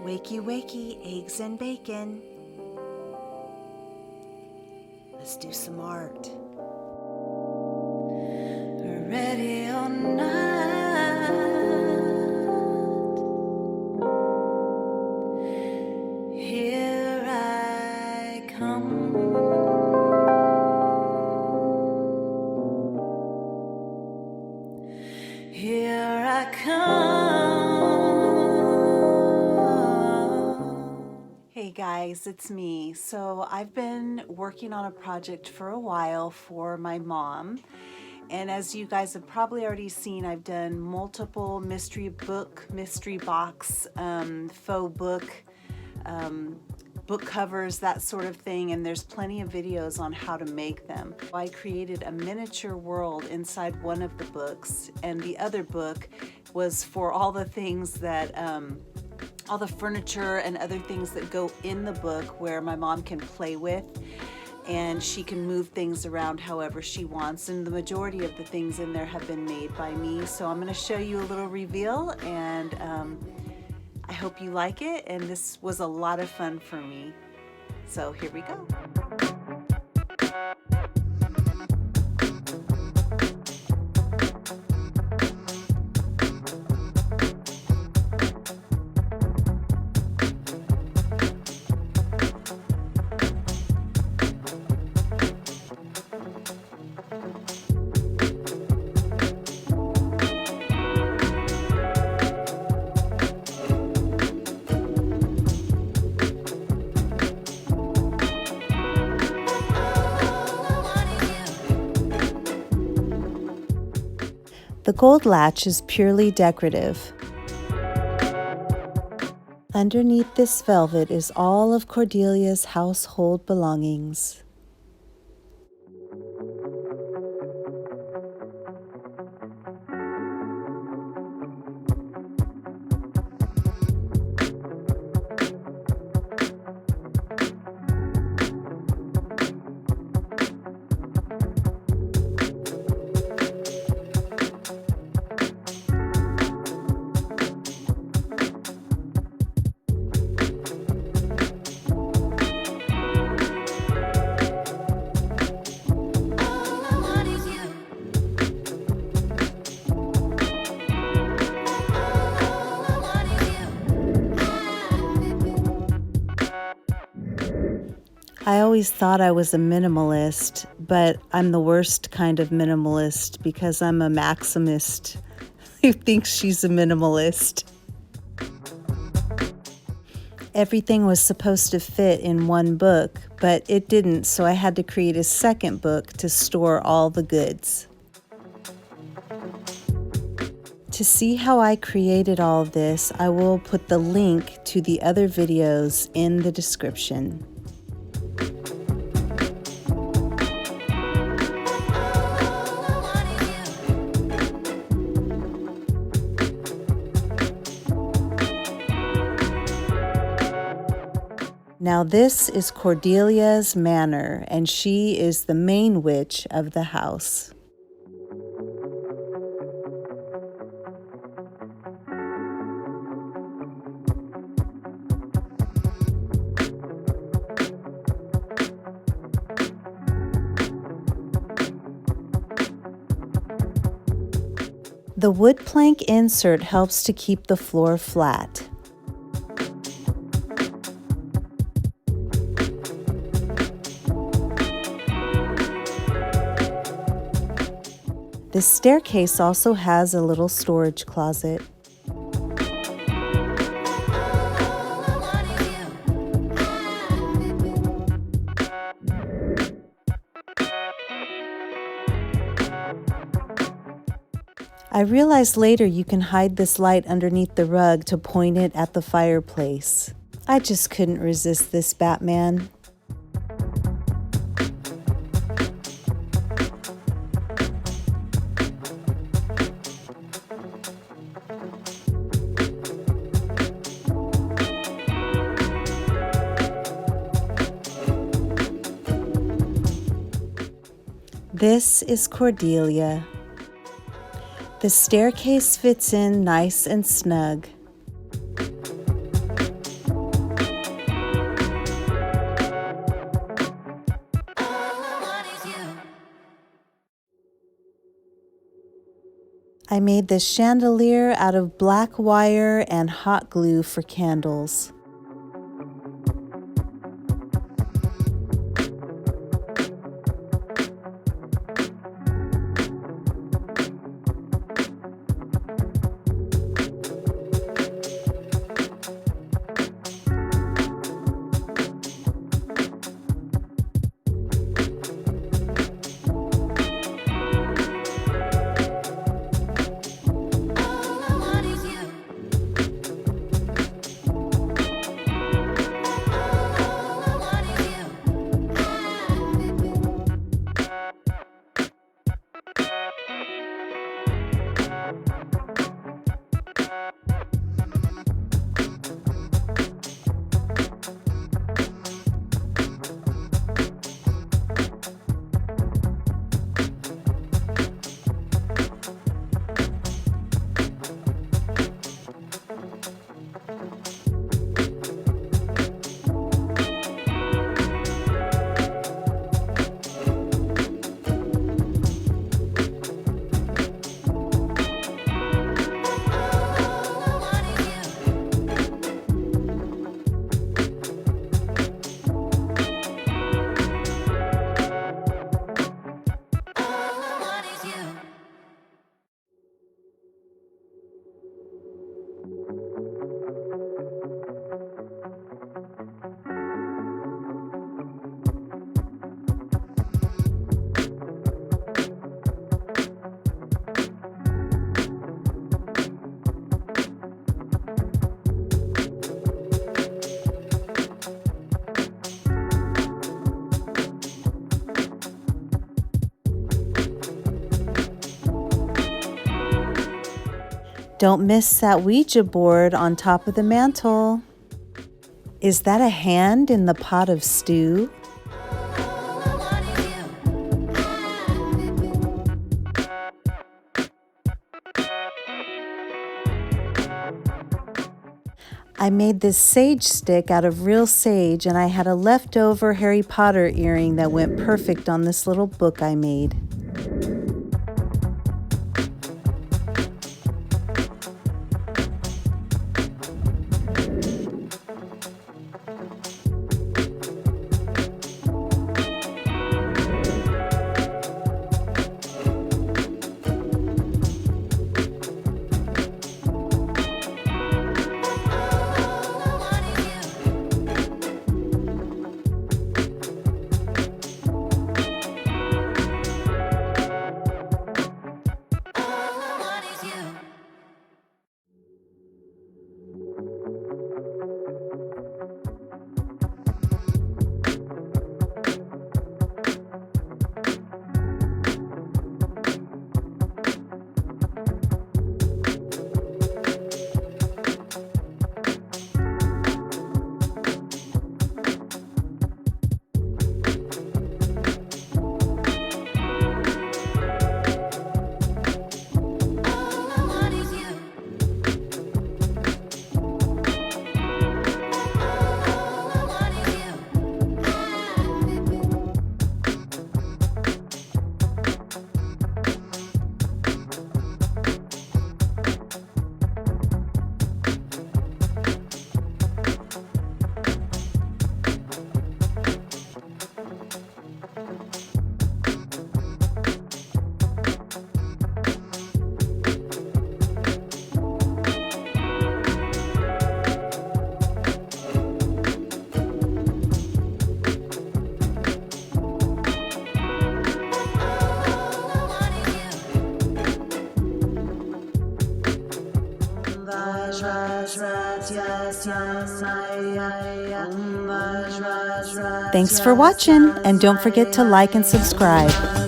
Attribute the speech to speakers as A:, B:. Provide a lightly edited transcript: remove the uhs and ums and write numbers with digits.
A: Wakey, wakey, eggs and bacon. Let's do some art. Ready or not, here I come. Here I come. Hey guys, it's me. So I've been working on a project for a while for my mom. And as you guys have probably already seen, I've done multiple mystery book, mystery box, faux book, book covers, that sort of thing. And there's plenty of videos on how to make them. I created a miniature world inside one of the books, and the other book was for all the things that, all the furniture and other things that go in the book where my mom can play with. And she can move things around however she wants. And the majority of the things in there have been made by me. So I'm going to show you a little reveal, and I hope you like it. And this was a lot of fun for me. So here we go. The gold latch is purely decorative. Underneath this velvet is all of Cordelia's household belongings. I always thought I was a minimalist, but I'm the worst kind of minimalist because I'm a maximist who thinks she's a minimalist. Everything was supposed to fit in one book, but it didn't, so I had to create a second book to store all the goods. To see how I created all of this, I will put the link to the other videos in the description. Now this is Cordelia's Manor, and she is the main witch of the house. The wood plank insert helps to keep the floor flat. This staircase also has a little storage closet. I realized later you can hide this light underneath the rug to point it at the fireplace. I just couldn't resist this Batman. This is Cordelia. The staircase fits in nice and snug. I made this chandelier out of black wire and hot glue for candles. Don't miss that Ouija board on top of the mantle. Is that a hand in the pot of stew? I made this sage stick out of real sage, and I had a leftover Harry Potter earring that went perfect on this little book I made. Thanks for watching, and don't forget to like and subscribe.